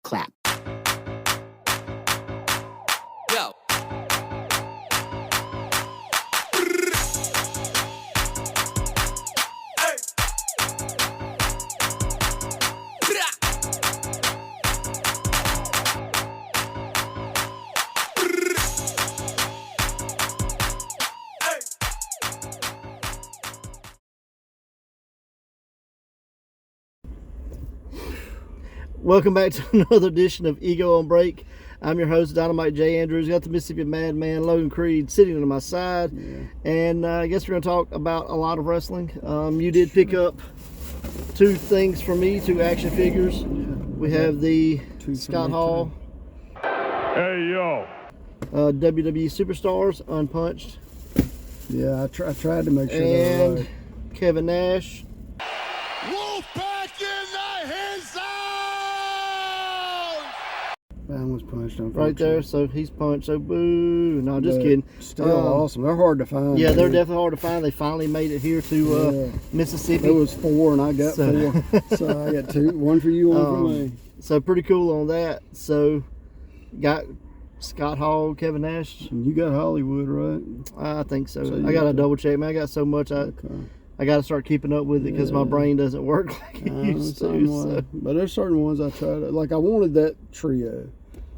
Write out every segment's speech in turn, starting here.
Clap. Yo. Welcome back to another edition of Ego on Break. I'm your host, Dynamite J. Andrews. Got the Mississippi Madman, Logan Creed, sitting on my side. Yeah. And I guess we're going to talk about a lot of wrestling. You did pick up two things for me, two action figures. Yeah. We have the Scott Hall. Hey, yo. WWE Superstars, unpunched. Yeah, I tried to make sure and they were right. Kevin Nash. Wolfpack in the his zone! That was punched, unfortunately. Right there, so he's punched, so boo. No, just kidding. Still awesome. They're hard to find. Yeah, they're definitely hard to find. They finally made it here to Mississippi. It was 4 and I got 4. So I got 2. One for you, one for me. So pretty cool on that. So got Scott Hall, Kevin Nash. And you got Hollywood, right? I think so. I got to double check, man. I got so much. I got to start keeping up with it because my brain doesn't work like it used to. So. But there's certain ones I tried. Like I wanted that trio.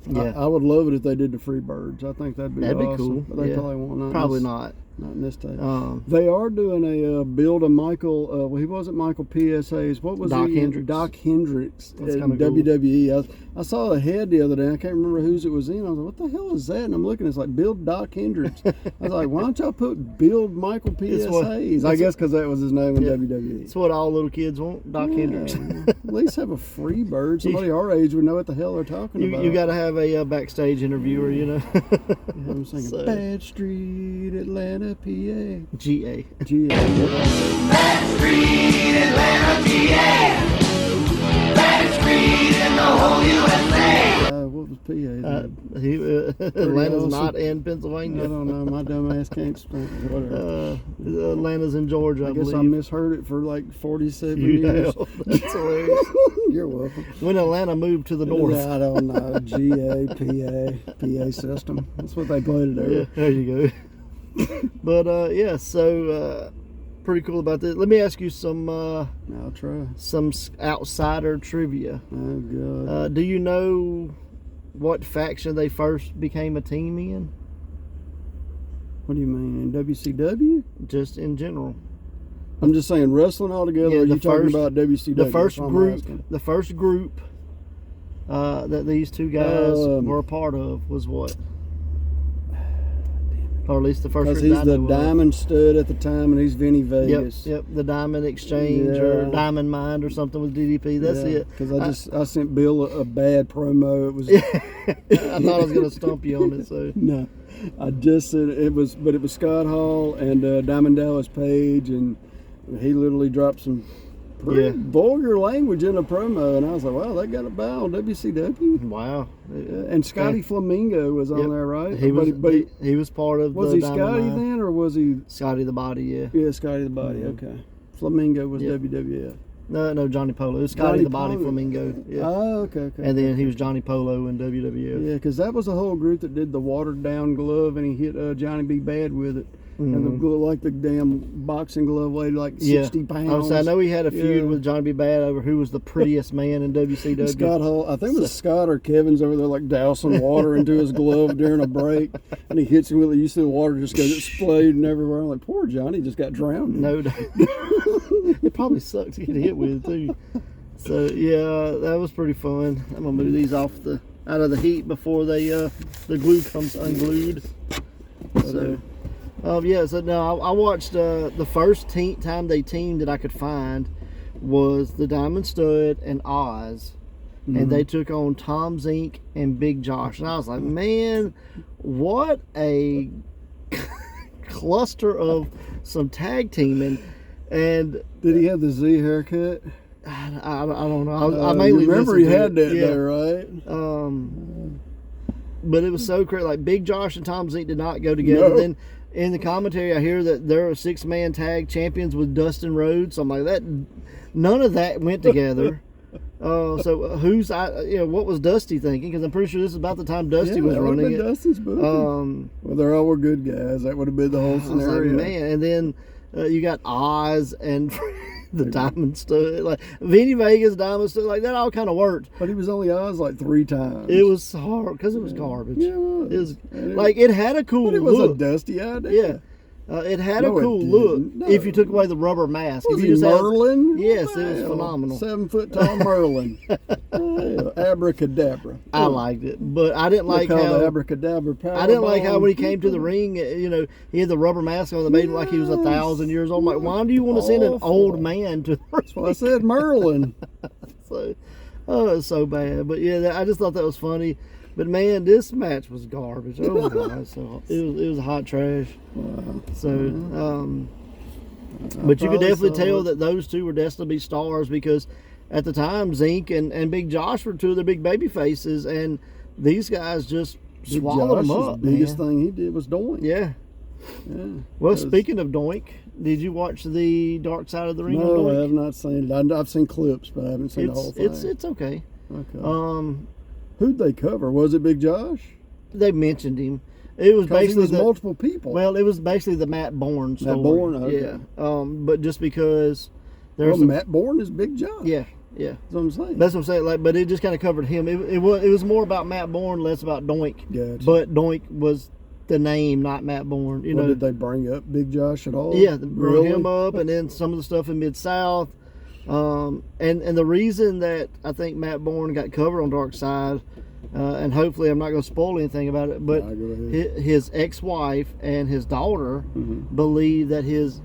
Yeah, I would love it if they did the free birds. I think that'd be awesome. Cool. But they probably won't. Not. Not in this time. They are doing a build a Michael. Well, he wasn't Michael PSAs. What was Doc he? Hendricks. Doc Hendricks in cool. WWE. I saw a head the other day. I can't remember whose it was in. I was like, what the hell is that? And I'm looking. It's like build Doc Hendricks. I was like, why don't y'all put build Michael PSAs? I guess because that was his name in WWE. It's what all little kids want. Doc Hendricks. At least have a free bird. Somebody our age would know what the hell they're talking about. You got to have a backstage interviewer, you know. I'm singing Bad Street, Atlanta, PA. GA. Bad Street, Atlanta, PA. Bad Street in the whole USA. What was PA? Atlanta's awesome. Not in Pennsylvania. I don't know. My dumb ass can't speak. Whatever. Atlanta's in Georgia, I guess believe. I misheard it for like 47 years. That's hilarious. You're welcome. When Atlanta moved to the north. I don't know. GA, PA system. That's what they played it over. Yeah, there you go. But so pretty cool about this. Let me ask you some I'll try. some outsider trivia. Oh god. Do you know what faction they first became a team in? What do you mean? In WCW? Just in general. I'm just saying wrestling altogether. Yeah, or are you talking about WCW? The first group that these two guys were a part of was what? Or at least the first. Because he's the Diamond Stud at the time, and he's Vinny Vegas. Yep. The Diamond Exchange or Diamond Mind or something with DDP. That's it. Because I sent Bill a bad promo. It was. I thought I was gonna stump you on it. So no, I just said it was Scott Hall and Diamond Dallas Page, and he literally dropped some pretty vulgar language in a promo, and I was like, wow, that got a bow on WCW. Wow. And Scotty Flamingo was on there, right? He was part of. Was the he Scotty then, or was he Scotty the Body? Yeah. Yeah, Scotty the Body. Okay. Flamingo was WWF. No, Johnny Polo. It was Scotty the Body Flamingo. Yeah. Oh, okay. And then he was Johnny Polo in WWF. Yeah, because that was the whole group that did the watered down glove, and he hit Johnny B. Bad with it. And the glove, like the damn boxing glove weighed like 60 pounds. I know he had a feud with Johnny B. Bad over who was the prettiest man in WCW. Scott Hall, I think it was Scott or Kevin's over there like dousing water into his glove during a break, and he hits him with it. You see the water just goes exploding everywhere. I'm like, poor Johnny just got drowned. No doubt. It probably sucks to get hit with too. So yeah, that was pretty fun. I'm gonna move these out of the heat before the glue comes unglued. So. So now I watched the first time they teamed that I could find was the Diamond Stud and Oz, and they took on Tom Zink and Big Josh, and I was like, man, what a cluster of some tag teaming. And did he have the Z haircut? I don't know. I mainly remember he had that yeah. there, right? But it was so crazy. Like Big Josh and Tom Zink did not go together. No. Then in the commentary, I hear that they're a 6-man tag champions with Dustin Rhodes. So I'm like, that none of that went together. So who's what was Dusty thinking? Because I'm pretty sure this is about the time Dusty was that would have running been it. Dusty's booking. Well, they're all were good guys. That would have been the whole I was scenario. like, man, and then you got Oz and the Diamond Stud, like Vinny Vegas, Diamond Stud, like that all kind of worked. But he was only Oz like 3 times. It was hard because it was garbage. Yeah, It was like it had a cool But it was look. a Dusty idea. Yeah. It had No, a it cool didn't. look No. if you took away the rubber mask. Was if he you just had- Merlin? Yes, What it the was hell? phenomenal. 7 foot tall Merlin. Abracadabra. I liked it, but I didn't They like call the how abracadabra power I didn't like how bomb. when he came to the ring, he had the rubber mask on that made him like he was 1,000 years old. I'm like, why do you want to send an Awful. old man to the ring? Well, I said Merlin. So, it's so bad. But yeah, I just thought that was funny. But man, this match was garbage. Oh my god, so it was hot trash. Wow. So, but you could probably definitely saw tell it. that those two were destined to be stars because at the time Zeke and Big Josh were two of the big baby faces, and these guys just Big swallowed them Josh's up. biggest man. thing he did was doink. Yeah. Yeah. Well, 'Cause- speaking of Doink, did you watch the Dark Side of the Ring? No, on I Doink? have not seen it. I've seen clips, but I haven't seen the whole thing. It's okay. Okay. Who'd they cover? Was it Big Josh? They mentioned him. It was Because he basically was the, multiple people. well, it was basically the Matt Bourne story. Matt Bourne, okay. Yeah. But just because well, there's Matt Bourne is Big Josh. yeah. That's what I'm saying. That's what I'm saying. Like, but it just kind of covered him. It was more about Matt Bourne, less about Doink. Gotcha. But Doink was the name, not Matt Bourne. You Well, know, did they bring up Big Josh at all? yeah, they brought Really? him up, and then some of the stuff in Mid South. And the reason that I think Matt Bourne got covered on Dark Side, and hopefully I'm not going to spoil anything about it, but Nah, go ahead. his ex-wife and his daughter Mm-hmm. believe that his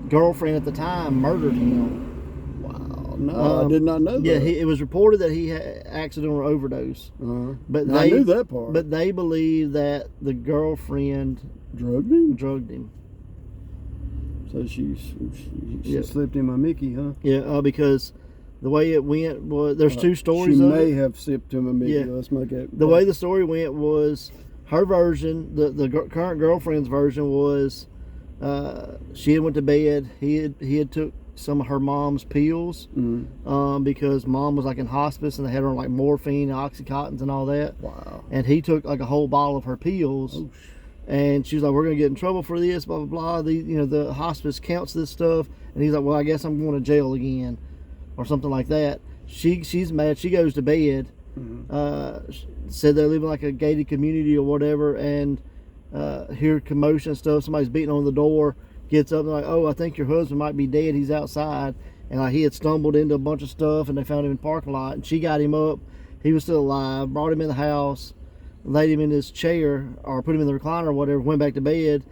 girlfriend at the time murdered him. Wow. No, I did not know that. Yeah, it was reported that he had accidental overdose. Uh-huh. But I knew that part. But they believe that the girlfriend Drugged him? drugged him. So she Yeah. slipped him a Mickey, huh? Yeah, because the way it went was there's two stories She of may it. have sipped him a Mickey. Yeah. Let's make it. The way the story went was her version. The current girlfriend's version was she had went to bed. He had took some of her mom's pills because mom was like in hospice and they had her on like morphine, oxycontins, and all that. Wow. And he took like a whole bottle of her pills. Oh, And she was like, "We're gonna get in trouble for this, blah blah blah." The hospice counts this stuff, and he's like, "Well, I guess I'm going to jail again, or something like that." She's mad. She goes to bed. Said they're living like a gated community or whatever, and hear commotion and stuff. Somebody's beating on the door. Gets up and like, "Oh, I think your husband might be dead. He's outside." And like he had stumbled into a bunch of stuff, and they found him in the parking lot. And she got him up. He was still alive. Brought him in the house. Laid him in his chair or put him in the recliner or whatever, went back to bed.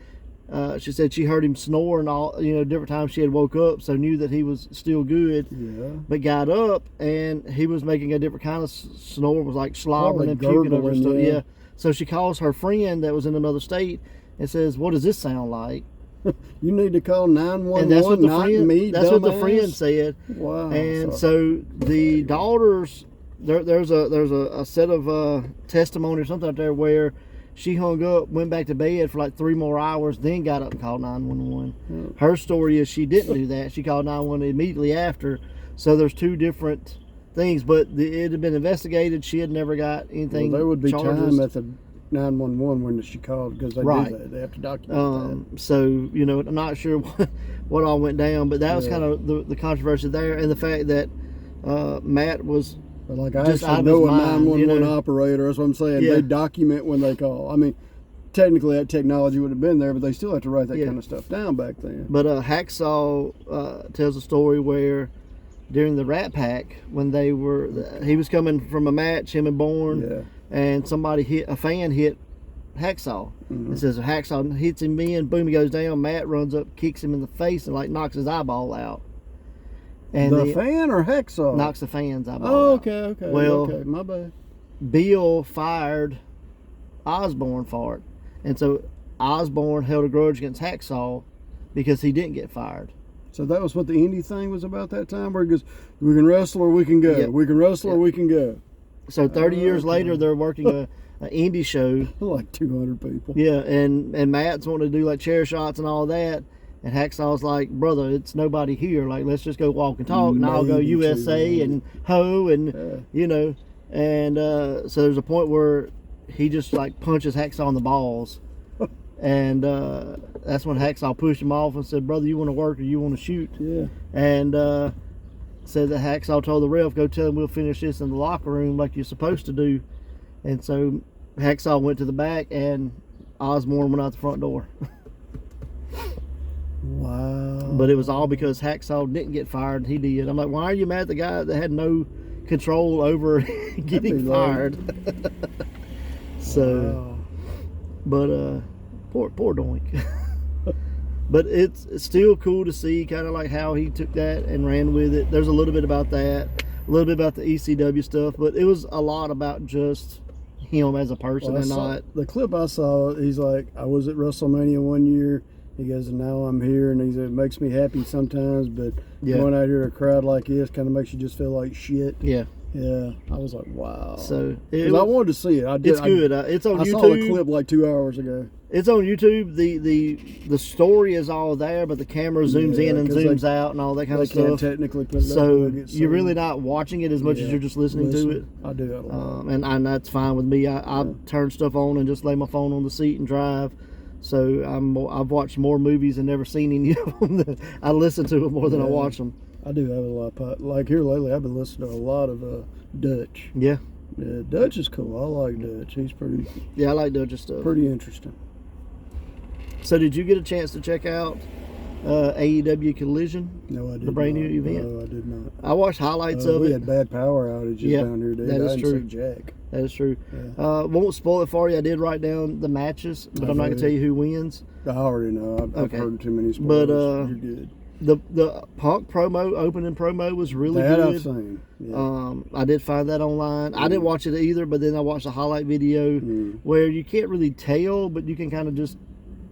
She said she heard him snore and all, different times she had woke up, so knew that he was still good. yeah. But got up and he was making a different kind of snore, was like slobbering and Probably puking over and stuff. gurgling, yeah. Yeah. So she calls her friend that was in another state and says, "What does this sound like?" You need to call 911. And that's what the not friend. me. That's what the dumbass. friend said. Wow. And so the daughters, there's a set of testimony or something out there where she hung up, went back to bed for like 3 more hours, then got up and called 911. Her story is she didn't do that. She called 911 immediately after. So there's two different things, but it had been investigated. She had never got anything. Well, there would be charges. time at the 911 when she called because they Right. do that. They have to document So I'm not sure what all went down, but that was Yeah. kind of the controversy there, and the fact that Matt was. that. But like I just out actually of his know a mind, 911 operator. That's what I'm saying. Yeah. They document when they call. I mean, technically that technology would have been there, but they still have to write that Yeah. kind of stuff down back then. But Hacksaw tells a story where during the Rat Pack, when he was coming from a match, him and Bourne, Yeah. and a fan hit Hacksaw. It says Hacksaw hits him in, boom, he goes down. Matt runs up, kicks him in the face, and like knocks his eyeball out. And The fan or Hacksaw? knocks the fan's eyeball Oh, out. okay. Well- okay, my bad. Bill fired Osborne for it, and so Osborne held a grudge against Hacksaw because he didn't get fired. So that was what the indie thing was about that time, where it goes, we can wrestle or we can go. Yep. We can wrestle or Yep. we can go. So 30 years okay. later, they're working an indie show. Like 200 people. Yeah, and Matt's wanting to do like chair shots and all that, And Hacksaw's like, brother, it's nobody here. Like, let's just go walk and talk, and I'll go Maybe USA two, and ho, and you know. And so there's a point where he just like punches Hacksaw in the balls, and that's when Hacksaw pushed him off and said, brother, you want to work or you want to shoot? Yeah. And said that Hacksaw told the ref, go tell him we'll finish this in the locker room like you're supposed to do. And so Hacksaw went to the back, and Osborne went out the front door. Wow. But it was all because Hacksaw didn't get fired, and he did. I'm like, why are you mad at the guy that had no control over getting fired? So, wow. but poor Doink. But it's still cool to see kind of like how he took that and ran with it. There's a little bit about that, a little bit about the ECW stuff, but it was a lot about just him as a person and not. The clip I saw, he's like, I was at WrestleMania one year. He goes, and now I'm here, and he said, it makes me happy sometimes, but going out here to a crowd like this kind of makes you just feel like shit. Yeah. Yeah, I was like, wow. So I wanted to see it. It's good. It's on YouTube. I saw the clip like 2 hours ago. It's on YouTube. The story is all there, but the camera zooms in and zooms out and all that kind of stuff. Technically put it so up, you're really not watching it as much as you're just listening to it. I do that a lot. And that's fine with me. I turn stuff on and just lay my phone on the seat and drive. So I've watched more movies and never seen any of them. I listen to them more than I watch them. I do have a lot of like here lately. I've been listening to a lot of Dutch. Yeah. Yeah, Dutch is cool. I like Dutch. He's pretty. Yeah, I like Dutch's stuff. Pretty interesting. So did you get a chance to check out AEW Collision? No, I did. The brand new event. No, I did not. I watched highlights of it. We had bad power outages down here, dude. That is true. I didn't see Jack. That is true. Yeah. Won't spoil it for you. I did write down the matches, but I'm not gonna tell you who wins. I already know. I've heard too many spoilers. But you're good. The Punk opening promo was really good. I've seen. Yeah. I did find that online. I didn't watch it either, but then I watched a highlight video where you can't really tell, but you can kind of just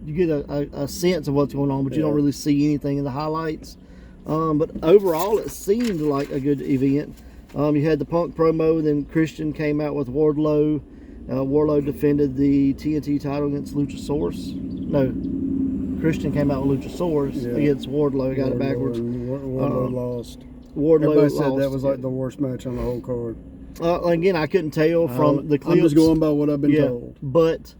you get a sense of what's going on, but you don't really see anything in the highlights. But overall, it seemed like a good event. You had the Punk promo, then Christian came out with Wardlow. Wardlow defended the TNT title against Luchasaurus. No, Christian came out with Luchasaurus against Wardlow. Got it backwards. Wardlow lost. Wardlow Everybody lost. said that was like the worst match on the whole card. Again, I couldn't tell from the clips. I'm just going by what I've been told. But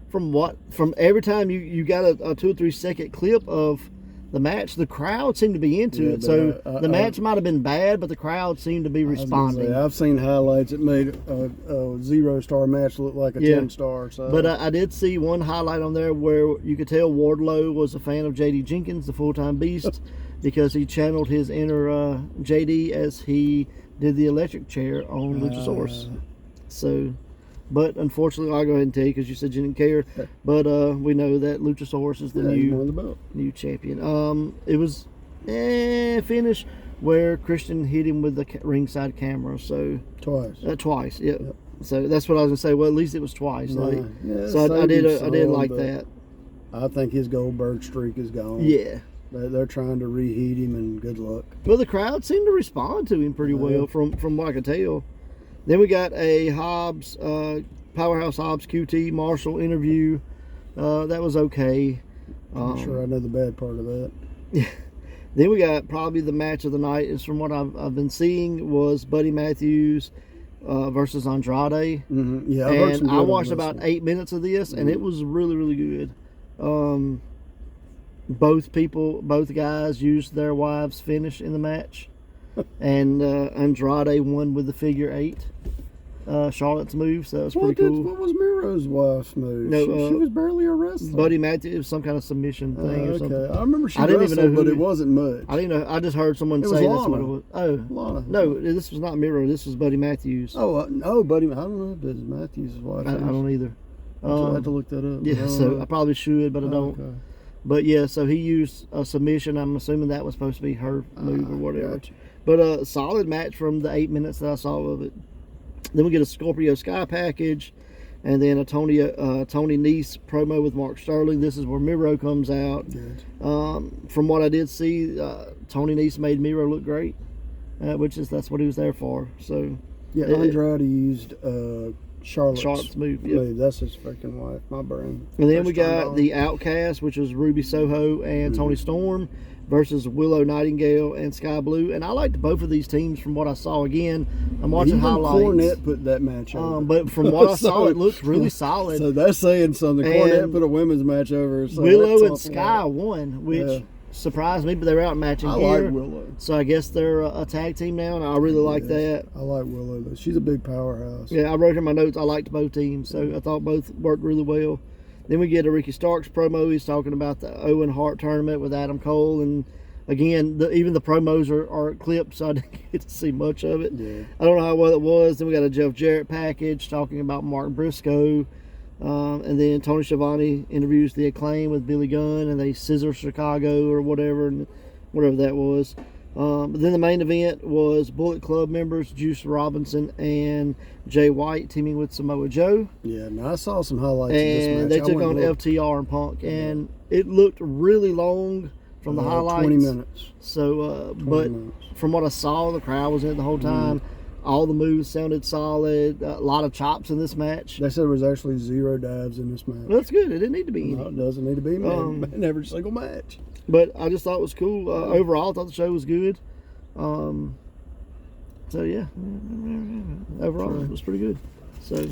from every time you got a 2 or 3 second clip of the match, the crowd seemed to be into it. So the match might have been bad, but the crowd seemed to be responding. I've seen highlights. It made a 0-star match look like a 10-star. So. But I did see one highlight on there where you could tell Wardlow was a fan of JD Jenkins, the full-time Beast, because he channeled his inner JD as he did the electric chair on Luchasaurus. So... But unfortunately, I'll go ahead and tell you because you said you didn't care. But we know that Luchasaurus is the new champion. It was finish where Christian hit him with the ringside camera. So twice, yeah. Yep. So that's what I was gonna say. Well, at least it was twice. So I did like that. I think his Goldberg streak is gone. Yeah. They're trying to reheat him, and good luck. Well, the crowd seemed to respond to him pretty well from what I could tell. Then we got a Hobbs, Powerhouse Hobbs QT Marshall interview. That was okay. I'm sure I know the bad part of that. Then we got probably the match of the night, is from what I've been seeing, was Buddy Matthews versus Andrade. Mm-hmm. Yeah, and I watched about 8 minutes of this, and it was really, really good. Both guys used their wives' finish in the match. And Andrade won with the figure 8, Charlotte's move, so that was pretty cool. What was Miro's wife's move? No, she was barely a wrestler. Buddy Matthews, it was some kind of submission thing or something. I remember she wrestled, but it wasn't much. I didn't know. I just heard someone say that's what it was. Oh, Lana. No, this was not Miro. This was Buddy Matthews. Oh, Buddy. I don't know if it's Matthews' wife. I don't either. I have to look that up. Yeah, so I probably should, but I don't. Okay. But yeah, so he used a submission. I'm assuming that was supposed to be her move or whatever. Gotcha. But a solid match from the 8 minutes that I saw of it. Then we get a Scorpio Sky package, and then a Tony Nese promo with Mark Sterling. This is where Miro comes out. From what I did see, Tony Nese made Miro look great, that's what he was there for. So yeah, Andrade used Charlotte's move. Yep. That's his freaking wife. My brain. And then we got the Outcast, which was Ruby Soho and Tony Storm versus Willow Nightingale and Sky Blue. And I liked both of these teams from what I saw. Again, I'm watching highlights. Cornette put that match over. But from what I saw, it looked really solid. So that's saying something. Cornette put a women's match over. So Willow and Sky won, which surprised me, but they were out matching here. I like Willow. So I guess they're a tag team now, and I really like that. I like Willow. She's a big powerhouse. Yeah, I wrote in my notes I liked both teams, so I thought both worked really well. Then we get a Ricky Starks promo. He's talking about the Owen Hart tournament with Adam Cole, and again, even the promos are clips, so I didn't get to see much of it. Yeah. I don't know how well it was. Then we got a Jeff Jarrett package talking about Mark Briscoe. And then Tony Schiavone interviews the Acclaim with Billy Gunn, and they scissor Chicago or whatever that was. But then the main event was Bullet Club members Juice Robinson and Jay White teaming with Samoa Joe. Yeah, and I saw some highlights of this match. And they took on FTR and Punk, and it looked really long from the highlights. 20 minutes. So, but from what I saw, the crowd was in it the whole time. All the moves sounded solid. A lot of chops in this match. They said there was actually 0 dives in this match. Well, that's good. It didn't need to be any. No, it doesn't need to be in every single match. But I just thought it was cool. Overall, I thought the show was good. So, yeah. Overall, it was pretty good. So,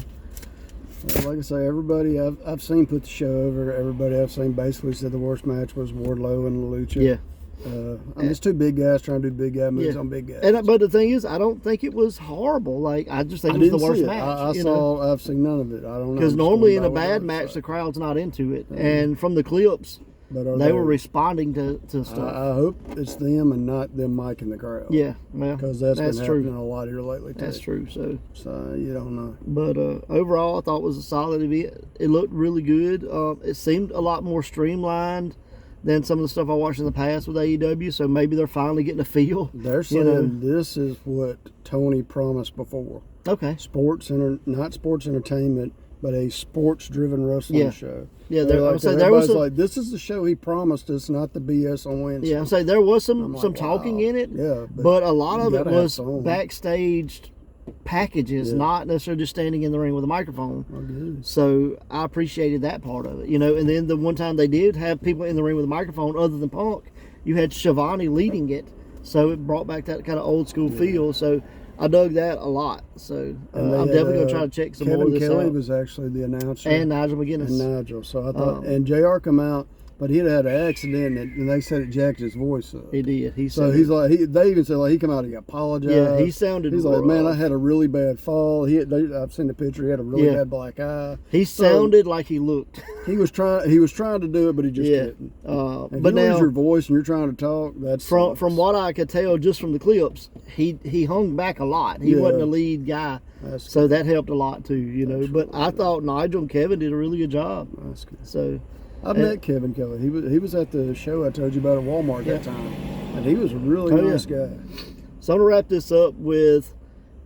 like I say, everybody I've seen put the show over. Everybody I've seen basically said the worst match was Wardlow and Lucha. Yeah. I mean, it's two big guys trying to do big guy moves on big guys. But the thing is, I don't think it was horrible. Like, I just think it was the worst match. I've seen none of it. I don't know. Because normally in a bad match, the crowd's not into it. And from the clips, they were responding to stuff. I hope it's them and not them miking the crowd. Yeah, well, because that's been true. happening a lot here lately too. That's true. So you don't know. But overall, I thought it was a solid event. It looked really good. It seemed a lot more streamlined than some of the stuff I watched in the past with AEW, so maybe they're finally getting a feel. They're saying this is what Tony promised before. Okay. Not sports entertainment, but a sports-driven wrestling show. Yeah, there was some, like, this is the show he promised us, not the BS on Wednesday. Yeah, I'm saying there was some talking in it. Yeah, but a lot of it was backstage packages, not necessarily just standing in the ring with a microphone. So I appreciated that part of it, and then the one time they did have people in the ring with a microphone other than Punk, you had Schiavone leading it, so it brought back that kind of old school feel. So I dug that a lot. So I'm definitely going to try to check some more of this out. Kevin Kelly was actually the announcer. And Nigel McGuinness. So I thought, and JR come out, but he had an accident, and they said it jacked his voice up. He did. They even said he come out and he apologized. Yeah, he sounded. He's like, man, I had a really bad fall. I've seen the picture. He had a really bad black eye. He sounded like he looked. He was trying to do it, but he just couldn't. But now, lose your voice and you're trying to talk. That's from what I could tell just from the clips, he hung back a lot. He wasn't the lead guy, so that helped a lot too. But I thought Nigel and Kevin did a really good job. That's good. So. I've met Kevin Kelly. He was at the show I told you about at Walmart that time, and he was a really nice guy. So I'm gonna wrap this up with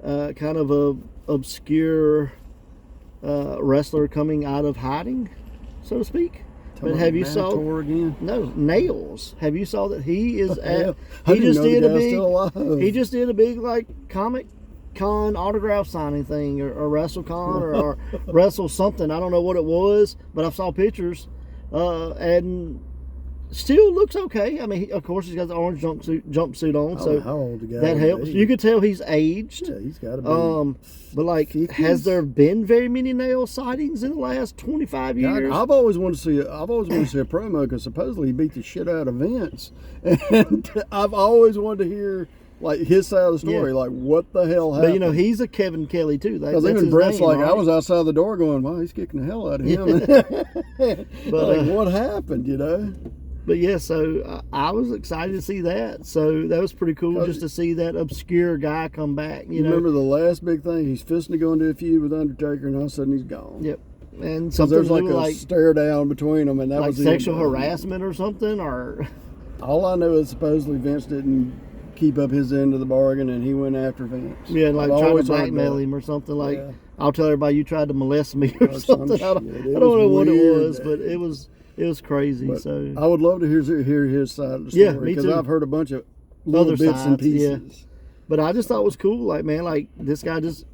kind of a obscure wrestler coming out of hiding, so to speak. But have you saw again? No, Nails. Have you saw that he is at? He just did a big like Comic Con autograph signing thing or WrestleCon or Wrestle something. I don't know what it was, but I saw pictures. And still looks okay. I mean, of course, he's got the orange jumpsuit on, so how old the guy that helps. You could tell he's aged. Yeah, he's got to be. But like, 50s? has there been very many Nail sightings in the last 25 years? I've always wanted to see a promo because supposedly he beat the shit out of Vince, and I've always wanted to hear like his side of the story, like what the hell happened. But he's a Kevin Kelly too. Because even Brett's name, like, right? I was outside the door going, wow, he's kicking the hell out of him. But like, what happened, But yeah, so I was excited to see that. So that was pretty cool just to see that obscure guy come back. You know, remember the last big thing? He's fisting to go into a feud with Undertaker, and all of a sudden he's gone. Yep. And something there's like a stare down between them, and that like was sexual harassment or something, or all I know is supposedly Vince didn't keep up his end of the bargain, and he went after Vince. Yeah, like trying to blackmail him or something. Like, I'll tell everybody you tried to molest me or something. I don't know what it was, but it was crazy. But so I would love to hear his side of the story. Yeah, me too. Because I've heard a bunch of little other bits sides, and pieces. Yeah. But I just thought it was cool. Like, man, like this guy just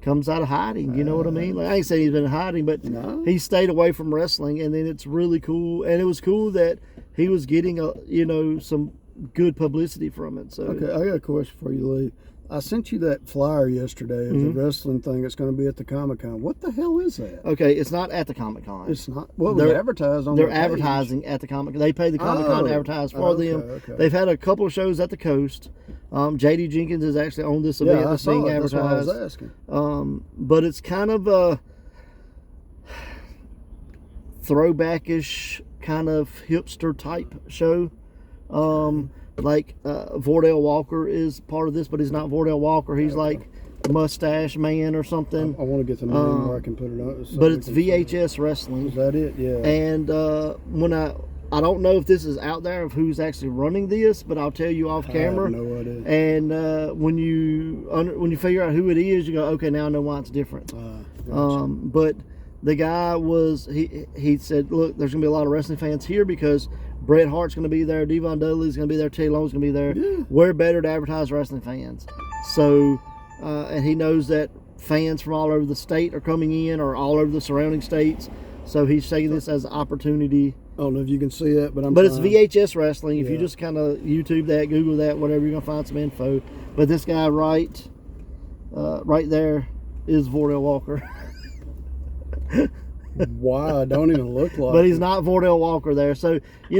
comes out of hiding. You know what I mean? Like, I ain't saying he's been in hiding, but No. he stayed away from wrestling, and then it's really cool. And it was cool that he was getting some good publicity from it. So Okay, I got a question for you, Lee. I sent you that flyer yesterday of the wrestling thing that's going to be at the Comic-Con. What the hell is that? okay, it's not at the Comic-Con. It's not. Well, they're advertised on. They're their page. advertising at the Comic-Con. They pay the Comic-Con to advertise for them. Okay. They've had a couple of shows at the Coast. JD Jenkins is actually on this event Yeah, I that's saw being it. That's why I advertised. was asking. But it's kind of a throwbackish kind of hipster type show. Vordell Walker is part of this, but he's not Vordell Walker. He's like Mustache Man or something. I want to get the name where I can put it on. So But we it's can see it. VHS wrestling. Is that it? Yeah. And when I don't know if this is out there of who's actually running this, but I'll tell you off camera. I have no idea. And when you figure out who it is, you go, okay, now I know why it's different. Gotcha. But the guy he said, look, there's gonna be a lot of wrestling fans here because Bret Hart's gonna be there, Devon Dudley's gonna be there, Teddy Long's gonna be there. Yeah. We're better to advertise wrestling fans. So, and he knows that fans from all over the state are coming in, or all over the surrounding states. So he's taking this as an opportunity. I don't know if you can see it, but But it's VHS wrestling. If you Yeah. just kind of YouTube that, Google that, whatever, you're gonna find some info. But this guy right there is Vordell Walker. Wow, don't even look like. But he's it. not Vordell Walker there. So they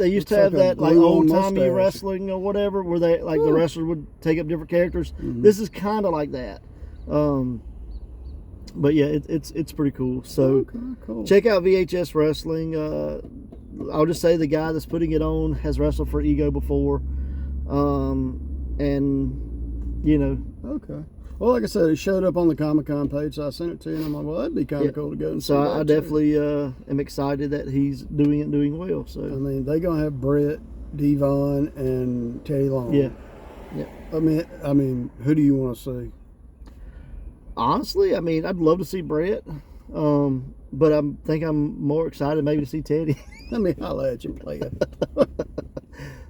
used to Looks have like a that like glue-on old timey mustache. wrestling or whatever, where they like the wrestlers would take up different characters. This is kind of like that. But yeah, it's pretty cool. So Okay, cool. check out VHS Wrestling. I'll just say the guy that's putting it on has wrestled for Ego before, and Okay. Well, like I said, it showed up on the Comic-Con page, so I sent it to you, and I'm like, well, that'd be kind of Yeah. cool to go and see. so that I too. definitely am excited that he's doing well. I So mean, they gonna have Brett, Devon, and Teddy Long. yeah. I mean, who do you want to see? Honestly, I mean, I'd love to see Brett, but I think I'm more excited maybe to see Teddy. Let me holler at you, player.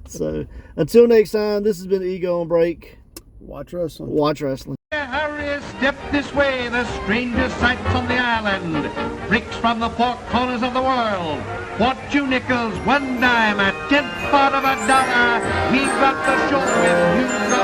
So until next time, this has been Ego on Break. Watch wrestling. Watch wrestling. Hurry, step this way, the strangest sights on the island. Freaks from the four corners of the world. For 2 nickels, 1 dime, a tenth part of a dollar. We've got the show and you've got